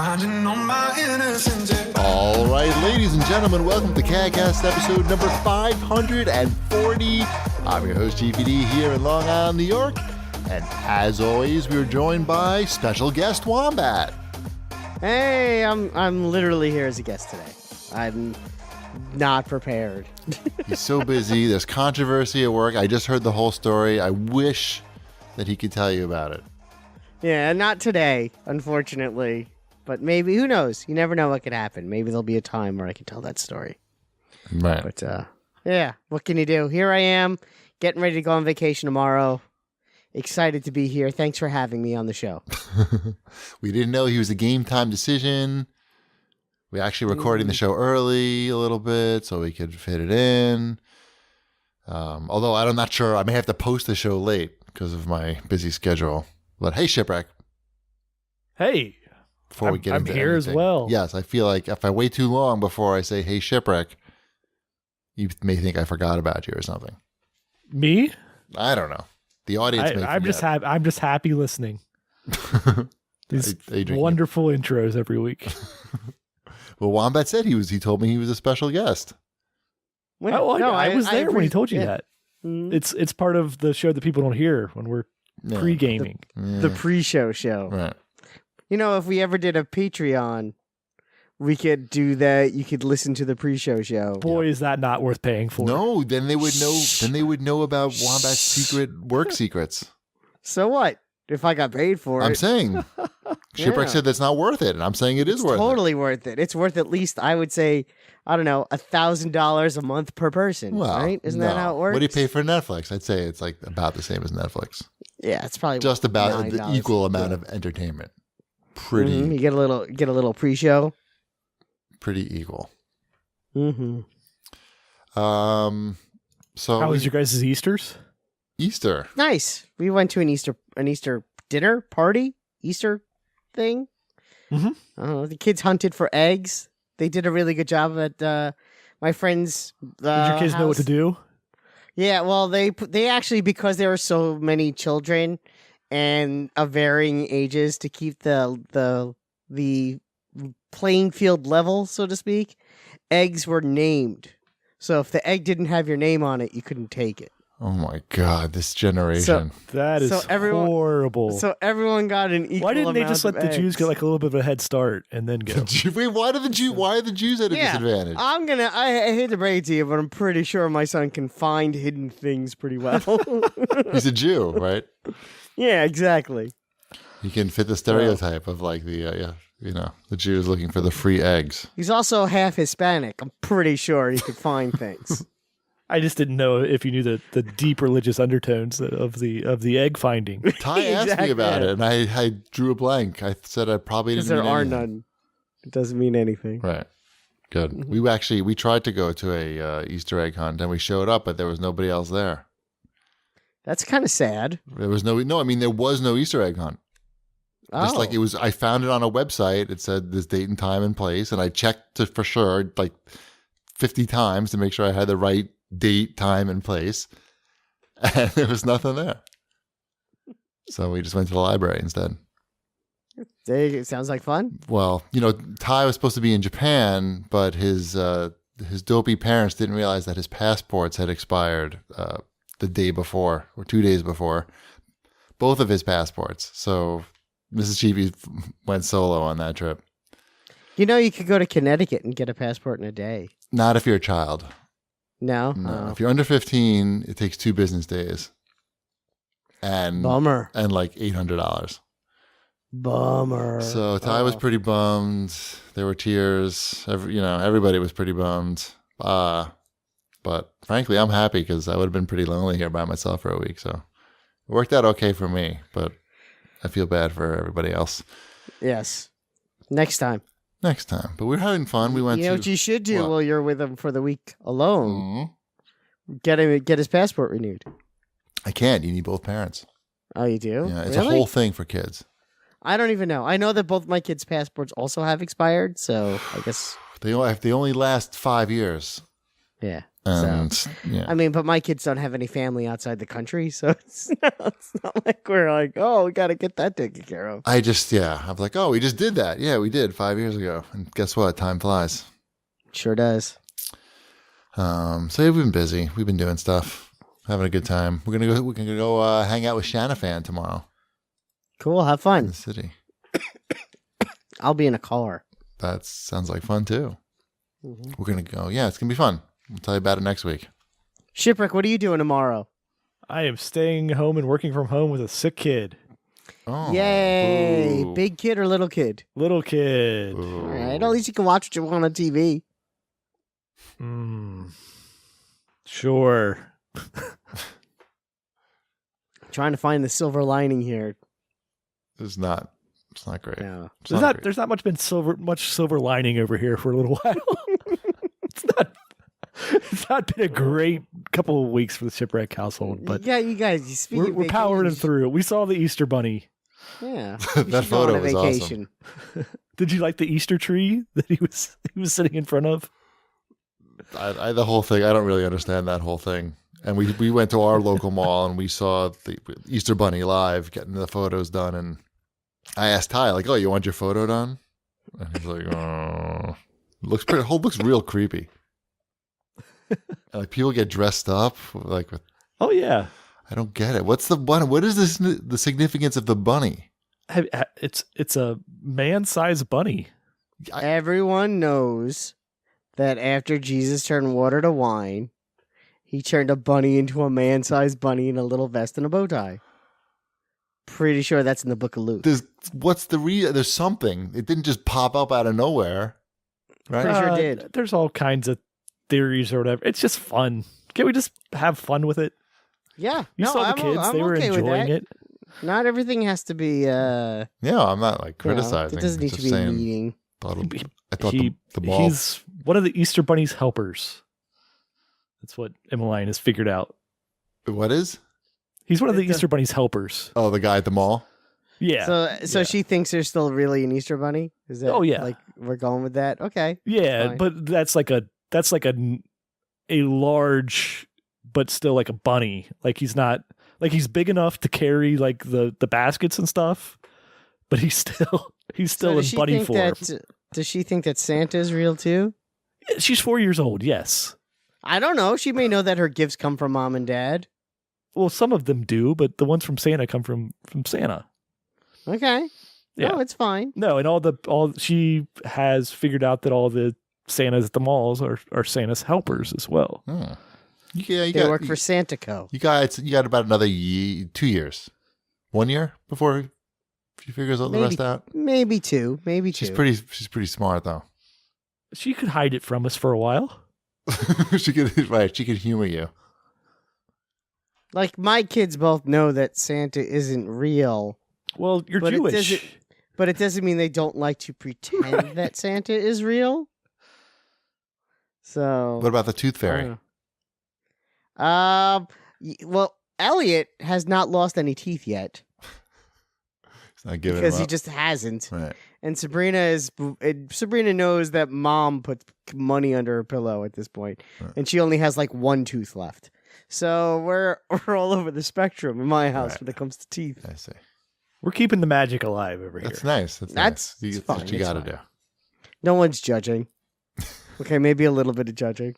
Grinding on my innocence. All right, ladies and gentlemen, welcome to CAGcast episode number 540. I'm your host, GPD, here in Long Island, New York. And as always, we are joined by special guest Wombat. Hey, I'm literally here as a guest today. I'm not prepared. He's so busy. There's controversy at work. I just heard the whole story. I wish that he could tell you about it. Yeah, not today, unfortunately. But maybe, who knows? You never know what could happen. Maybe there'll be a time where I can tell that story. Right. But, yeah, what can you do? Here I am, getting ready to go on vacation tomorrow. Excited to be here. Thanks for having me on the show. We didn't know he was a game time decision. We actually recording the show early a little bit so we could fit it in. Although I'm not sure. I may have to post the show late because of my busy schedule. But hey, Shipwreck. Hey. Before we get I'm into here anything. as well. Yes, I feel like if I wait too long before I say, hey, Shipwreck, you may think I forgot about you or something. Me? I don't know. The audience may I'm just forget. I'm just happy listening. These Adrian, wonderful intros every week. Well, Wombat said he told me he was a special guest. I was there when he told you yeah. that. Mhm. It's part of the show that people don't hear when we're Yeah. pre-gaming. The pre-show show. Right. You know, if we ever did a Patreon, we could do that. You could listen to the pre-show show. Boy, is that not worth paying for. No, then they would know. Then they would know about Wombat's secret work secrets. So what? If I got paid for it, I'm saying, Shipwreck Yeah. said that's not worth it, and I'm saying it is it's worth totally worth it. It's worth at least, I would say, I don't know, $1,000 a month per person. it. Well, right? Isn't that no. how it works? What do you pay for Netflix? I'd say it's like about the same as Netflix, Yeah, it's probably just about the $9. equal amount of entertainment. Pretty, Mhm. You get a little pre-show. pretty equal. Mm-hmm. So How was your guys' Easters? Easter? Nice. We went to an Easter dinner party, Easter thing. Mhm. The kids hunted for eggs. They did a really good job at my friend's. Did your kids know what to house. do? Yeah, well, they actually, because there are so many children and of varying ages, to keep the playing field level, so to speak, eggs were named. So if the egg didn't have your name on it, you couldn't take it. Oh my God, this generation. That is So everyone- horrible. So everyone got an equal. Why didn't they just let amount the of Jews get eggs. like a little bit of a head start and then go? Wait, why are the Jews at a Yeah. disadvantage? I hate to break it to you, but I'm pretty sure my son can find hidden things pretty well. He's a Jew, right? Yeah, exactly. He can fit the stereotype of like the Jews looking for the free eggs. He's also half Hispanic. I'm pretty sure he could find things. I just didn't know if you knew the deep religious undertones of the egg finding. Ty asked me Exactly. about it, and I drew a blank. I said I probably Because didn't there mean are anything. none. It doesn't mean anything. Right. Good. We tried to go to a Easter egg hunt, and we showed up, but there was nobody else there. That's kind of sad. There was no. I mean, there was no Easter egg hunt. Just like it was, I found it on a website. It said this date and time and place, and I checked it for sure like 50 times to make sure I had the right date, time, and place, and there was nothing there. So we just went to the library instead. It sounds like fun. Well, Ty was supposed to be in Japan, but his dopey parents didn't realize that his passports had expired the day before or 2 days before, both of his passports. So Mrs. Cheapy went solo on that trip. You could go to Connecticut and get a passport in a day. Not if you're a child. No? No, if you're under 15, it takes 2 business days, and Bummer. and like $800. Bummer. So Ty was pretty bummed. There were tears. Everybody was pretty bummed. But frankly, I'm happy because I would have been pretty lonely here by myself for a week. So it worked out okay for me, but I feel bad for everybody else. Yes. Next time. Next time. But we're having fun. We went You know what you should do What? while you're with him for the week alone? Mhm. Get his passport renewed. I can't. You need both parents. Oh, you do? Yeah, it's Really? a whole thing for kids. I don't even know. I know that both my kids' passports also have expired, so I guess. They only last 5 years. Yeah. And yeah, I mean, but my kids don't have any family outside the country, so it's not like we're like, oh, we got to get that taken care of. I'm like, oh, we just did that. Yeah, we did 5 years ago. And guess what? Time flies. Sure does. So yeah, we've been busy. We've been doing stuff, having a good time. We're gonna go hang out with Shanafan tomorrow Cool. Have in fun. the city. I'll be in a car. That sounds like fun too. Mm-hmm. We're gonna go. Yeah, it's gonna be fun. We'll tell you about it next week. Shipwreck, what are you doing tomorrow? I am staying home and working from home with a sick kid. Oh, Yay! boo. Big kid or little kid? Little kid. Boo. All right. At least you can watch what you want on TV. Sure. Trying to find the silver lining here. It's not great. No. There's not much silver lining over here for a little while. It's not been a great couple of weeks for the Shipwreck household, but yeah, you guys, you speak of we're powering vacations. through. We saw the Easter Bunny. Yeah, That photo was awesome. Did you like the Easter tree that he was sitting in front of? The whole thing. I don't really understand that whole thing. And we went to our local mall and we saw the Easter Bunny live, getting the photos done. And I asked Ty, like, "Oh, you want your photo done?" And he's like, "Oh, looks real creepy." And like people get dressed up, like with. Oh yeah, I don't get it. What's the bunny? What is the significance of the bunny? It's a man-sized bunny. Everyone knows that after Jesus turned water to wine, he turned a bunny into a man-sized bunny in a little vest and a bow tie. Pretty sure that's in the Book of Luke. What's the reason? There's something. It didn't just pop up out of nowhere, right? Pretty sure it did. There's all kinds of theories or whatever. It's just fun. Can't we just have fun with it? Yeah, You saw the kids; they were okay with enjoying that. it. Not everything has to be. Yeah, I'm not like criticizing. It doesn't need Just to be saying, meeting. I thought the ball. He's one of the Easter Bunny's helpers. That's what Emmeline has figured out. What is? He's one of the Easter Bunny's helpers. Oh, the guy at the mall. Yeah. So yeah. she thinks there's still really an Easter bunny. Is that? Oh, yeah. Like we're going with that. Okay. Yeah, Fine. but that's like a large, but still like a bunny. Like he's not like he's big enough to carry like the baskets and stuff, but he's still So in bunny form. Does she think that Santa is real too? She's 4 years old. Yes. I don't know. She may know that her gifts come from mom and dad. Well, some of them do, but the ones from Santa come from Santa. Okay. Yeah. No, it's fine. No, and all she has figured out that all the Santas at the malls are Santa's helpers as well. Hmm. Yeah, They work for Santaco. You got about another 2 years, 1 year before she figures the rest out. Maybe two. She's pretty smart though. She could hide it from us for a while. She could humor you. Like my kids both know that Santa isn't real. Well, you're But it Jewish. But it doesn't mean they don't like to pretend that Santa is real. So What about the Tooth Fairy? Well, Elliot has not lost any teeth yet He's not giving because him he up. just hasn't. Right. And Sabrina knows that mom puts money under her pillow at this point, and she only has like one tooth left. So we're all over the spectrum in my house Right. when it comes to teeth. I see. We're keeping the magic alive over here. That's nice. That's nice. it's That's fine. what you It's got to fine. do. No one's judging. Okay, maybe a little bit of judging.